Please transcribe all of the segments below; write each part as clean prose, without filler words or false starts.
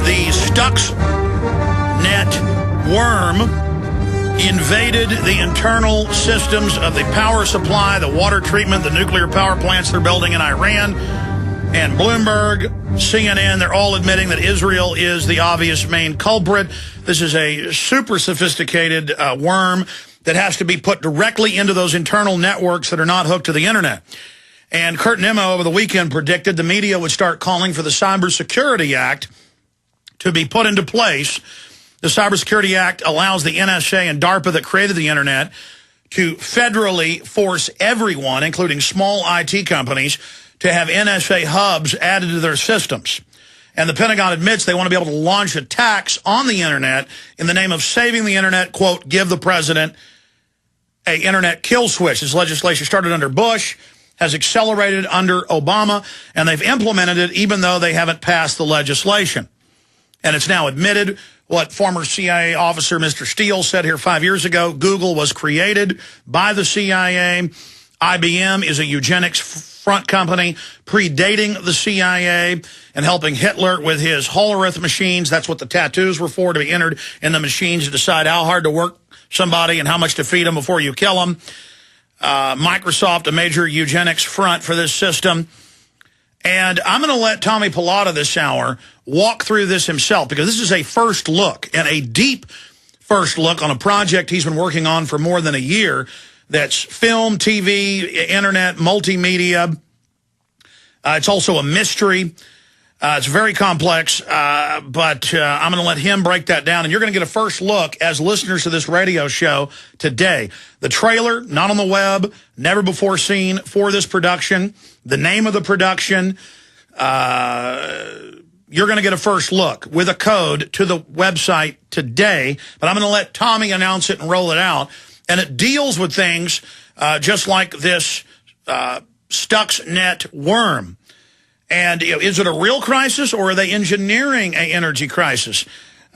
The Stuxnet worm invaded the internal systems of the power supply, the water treatment, the nuclear power plants they're building in Iran. And Bloomberg, CNN, they're all admitting that Israel is the obvious main culprit. This is a super sophisticated worm that has to be put directly into those internal networks that are not hooked to the internet. And Kurt Nimmo over the weekend predicted the media would start calling for the Cybersecurity Act to be put into place. The Cybersecurity Act allows the NSA and DARPA that created the internet to federally force everyone, including small IT companies, to have NSA hubs added to their systems. And the Pentagon admits they want to be able to launch attacks on the internet in the name of saving the internet, quote, give the president a internet kill switch. This legislation started under Bush, has accelerated under Obama, and they've implemented it even though they haven't passed the legislation. And it's now admitted what former CIA officer Mr. Steele said here 5 years ago. Google was created by the CIA. IBM is a eugenics front company predating the CIA and helping Hitler with his Hollerith machines. That's what the tattoos were for, to be entered in the machines to decide how hard to work somebody and how much to feed them before you kill them. Microsoft, a major eugenics front for this system. And I'm going to let Tommy-Pallotta this hour walk through this himself, because this is a first look, and a deep first look on a project he's been working on for more than a year. That's film, TV, internet, multimedia. It's also a mystery. It's very complex, but I'm going to let him break that down. And you're going to get a first look as listeners to this radio show today. The trailer, not on the web, never before seen for this production. The name of the production. You're going to get a first look with a code to the website today. But I'm going to let Tommy announce it and roll it out. And it deals with things just like this Stuxnet worm. And is it a real crisis, or are they engineering an energy crisis?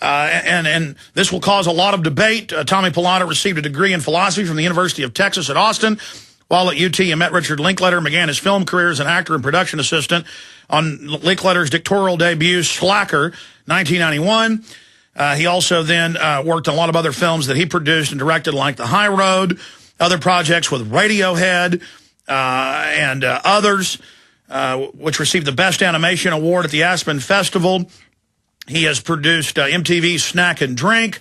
And this will cause a lot of debate. Tommy-Pallotta received a degree in philosophy from the University of Texas at Austin. While at UT, he met Richard Linklater, began his film career as an actor and production assistant on Linklater's directorial debut, Slacker, 1991. He also then worked on a lot of other films that he produced and directed, like The High Road, other projects with Radiohead and others, which received the Best Animation Award at the Aspen Festival. He has produced MTV's Snack and Drink.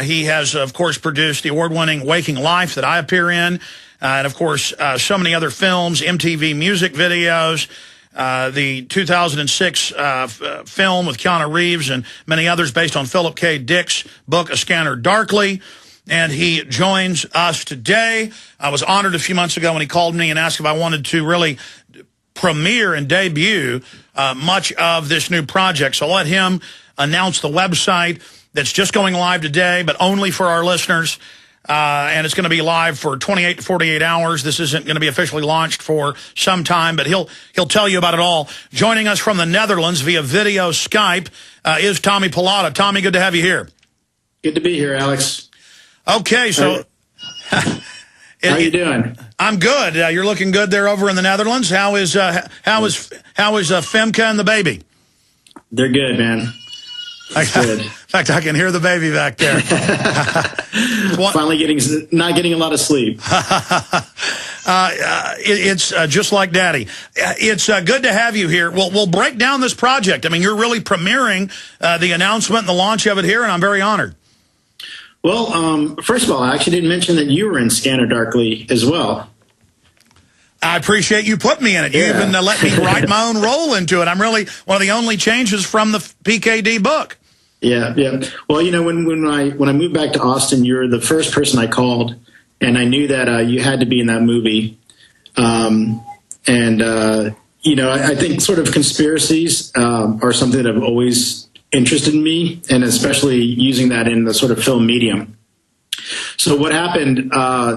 He has, of course, produced the award-winning Waking Life that I appear in. And, of course, so many other films, MTV music videos, the 2006 film with Keanu Reeves and many others based on Philip K. Dick's book, A Scanner Darkly. And he joins us today. I was honored a few months ago when he called me and asked if I wanted to really premiere and debut much of this new project. So I'll let him announce the website that's just going live today, but only for our listeners. And it's going to be live for 28 to 48 hours. This isn't going to be officially launched for some time, but he'll tell you about it all. Joining us from the Netherlands via video Skype is Tommy-Pallotta. Tommy, good to have you here. Good to be here, Alex. Okay, so how you doing? I'm good. You're looking good there over in the Netherlands. How is Femke and the baby? They're good, man. Good. In fact, I can hear the baby back there. Finally not getting a lot of sleep. It's just like Daddy. It's good to have you here. We'll break down this project. I mean, you're really premiering the announcement and the launch of it here, and I'm very honored. Well, first of all, I actually didn't mention that you were in Scanner Darkly as well. I appreciate you putting me in it. You even let me write my own role into it. I'm really one of the only changes from the PKD book. Yeah. Well, you know, when I moved back to Austin, you were the first person I called, and I knew that you had to be in that movie. You know, I think sort of conspiracies are something that have always interested me, and especially using that in the sort of film medium. So what happened,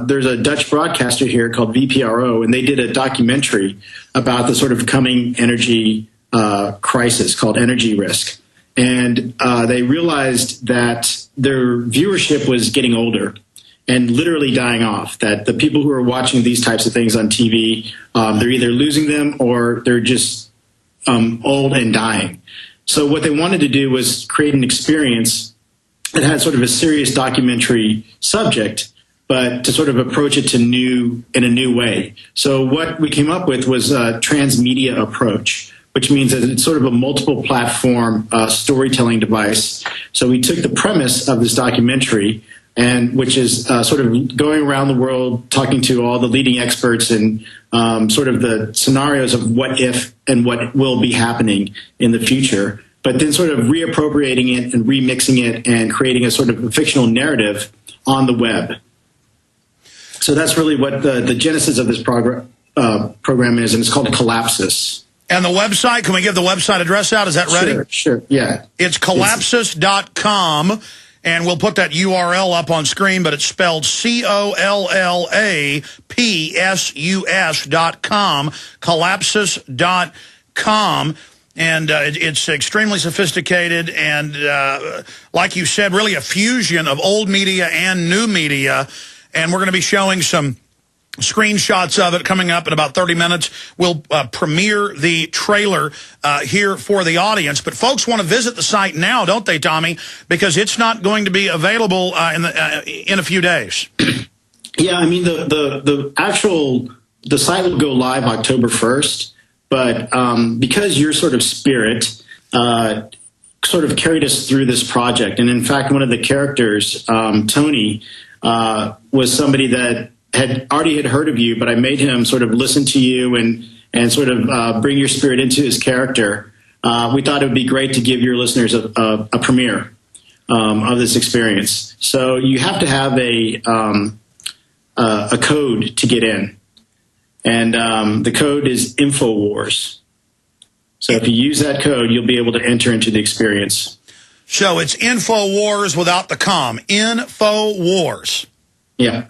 there's a Dutch broadcaster here called VPRO, and they did a documentary about the sort of coming energy crisis called Energy Risk. And they realized that their viewership was getting older and literally dying off, that the people who are watching these types of things on TV, they're either losing them or they're just old and dying. So what they wanted to do was create an experience that had sort of a serious documentary subject, but to sort of approach it in a new way. So what we came up with was a transmedia approach, which means that it's sort of a multiple platform storytelling device. So we took the premise of this documentary, and which is sort of going around the world talking to all the leading experts and sort of the scenarios of what if and what will be happening in the future, but then sort of reappropriating it and remixing it and creating a sort of a fictional narrative on the web. So that's really what the genesis of this program is, and it's called Collapsus. And the website, can we give the website address out? Is that ready? Sure, yeah. It's collapsus.com, and we'll put that URL up on screen, but it's spelled COLLAPSUS.com, collapsus.com. And it's extremely sophisticated and, like you said, really a fusion of old media and new media. And we're going to be showing some screenshots of it coming up in about 30 minutes. We'll premiere the trailer here for the audience. But folks want to visit the site now, don't they, Tommy? Because it's not going to be available in a few days. Yeah, I mean, the site will go live October 1st. But because your sort of spirit sort of carried us through this project. And in fact, one of the characters, Tony, was somebody that had heard of you, but I made him sort of listen to you and sort of bring your spirit into his character. We thought it would be great to give your listeners a premiere of this experience. So you have to have a code to get in. And the code is InfoWars. So if you use that code, you'll be able to enter into the experience. So it's InfoWars without the com. InfoWars. Yeah.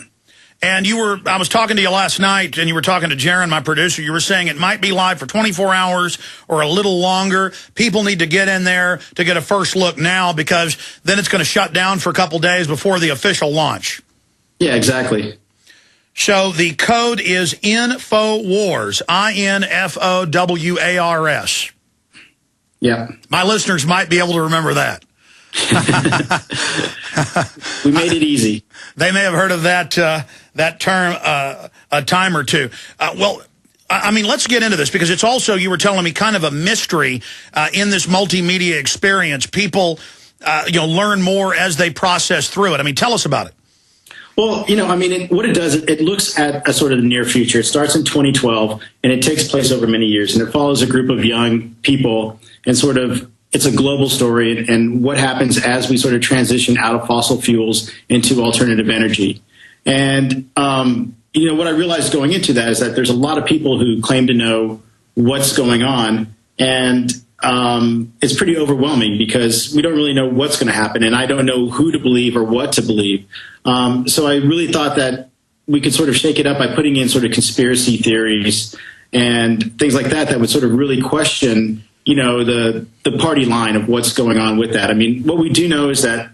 And I was talking to you last night, and you were talking to Jaron, my producer. You were saying it might be live for 24 hours or a little longer. People need to get in there to get a first look now, because then it's going to shut down for a couple days before the official launch. Yeah, exactly. So the code is InfoWars, INFOWARS. Yeah. My listeners might be able to remember that. We made it easy. They may have heard of that term a time or two. Well, I mean, let's get into this, because it's also, you were telling me, kind of a mystery in this multimedia experience. People, learn more as they process through it. I mean, tell us about it. Well, I mean, what it does, it looks at a sort of the near future. It starts in 2012, and it takes place over many years, and it follows a group of young people, and sort of it's a global story, and what happens as we sort of transition out of fossil fuels into alternative energy. And, what I realized going into that is that there's a lot of people who claim to know what's going on, and it's pretty overwhelming, because we don't really know what's going to happen, and I don't know who to believe or what to believe. So I really thought that we could sort of shake it up by putting in sort of conspiracy theories and things like that would sort of really question, the party line of what's going on with that. I mean, what we do know is that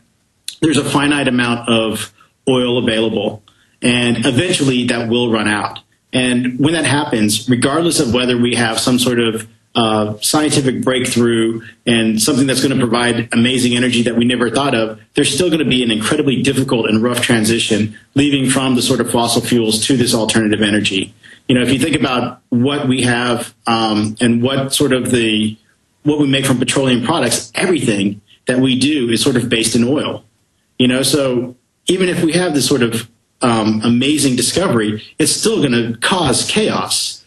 there's a finite amount of oil available, and eventually that will run out. And when that happens, regardless of whether we have some sort of scientific breakthrough and something that's going to provide amazing energy that we never thought of, there's still going to be an incredibly difficult and rough transition leaving from the sort of fossil fuels to this alternative energy. If you think about what we have and what we make from petroleum products, everything that we do is sort of based in oil. So even if we have this sort of amazing discovery, it's still going to cause chaos.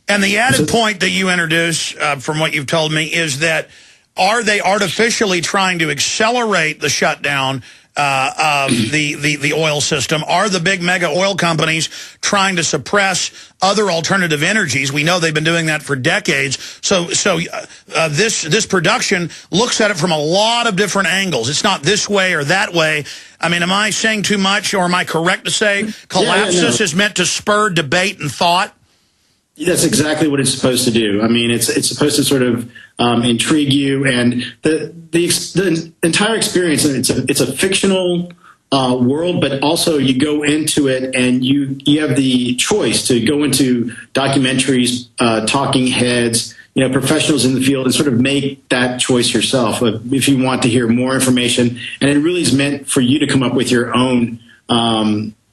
And the added point that you introduce, from what you've told me, is that are they artificially trying to accelerate the shutdown of the oil system? Are the big mega oil companies trying to suppress other alternative energies? We know they've been doing that for decades. So this production looks at it from a lot of different angles. It's not this way or that way. I mean, am I saying too much, or am I correct to say Collapsus is meant to spur debate and thought? That's exactly what it's supposed to do. I mean, it's supposed to sort of intrigue you, and the entire experience. It's a fictional world, but also you go into it and you have the choice to go into documentaries, talking heads, professionals in the field and sort of make that choice yourself if you want to hear more information. And it really is meant for you to come up with your own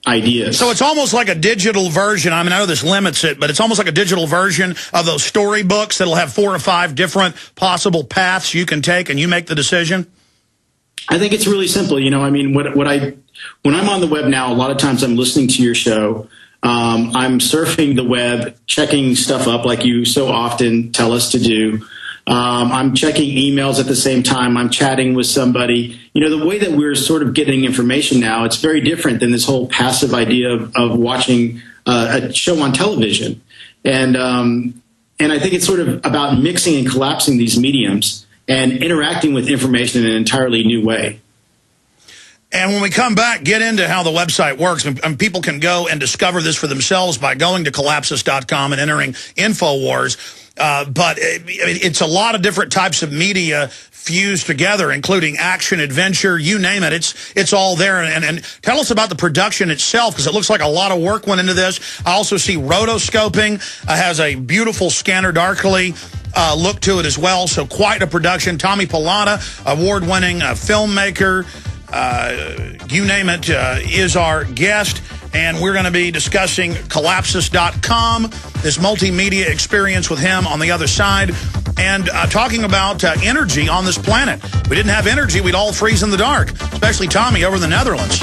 ideas. So it's almost like a digital version. I mean, I know this limits it, but it's almost like a digital version of those storybooks that'll have 4 or 5 different possible paths you can take, and you make the decision. I think it's really simple. I mean, when I'm on the web now, a lot of times I'm listening to your show. I'm surfing the web, checking stuff up like you so often tell us to do. I'm checking emails at the same time. I'm chatting with somebody. The way that we're sort of getting information now, it's very different than this whole passive idea of watching a show on television. And I think it's sort of about mixing and collapsing these mediums and interacting with information in an entirely new way. And when we come back, get into how the website works. And people can go and discover this for themselves by going to collapsis.com and entering InfoWars. But it's a lot of different types of media fused together, including action, adventure, you name it. It's all there. And tell us about the production itself, because it looks like a lot of work went into this. I also see rotoscoping has a beautiful Scanner Darkly look to it as well. So quite a production. Tommy-Pallotta, award-winning filmmaker, you name it, is our guest. And we're going to be discussing collapsis.com, this multimedia experience with him on the other side, and talking about energy on this planet. If we didn't have energy, we'd all freeze in the dark, especially Tommy over in the Netherlands.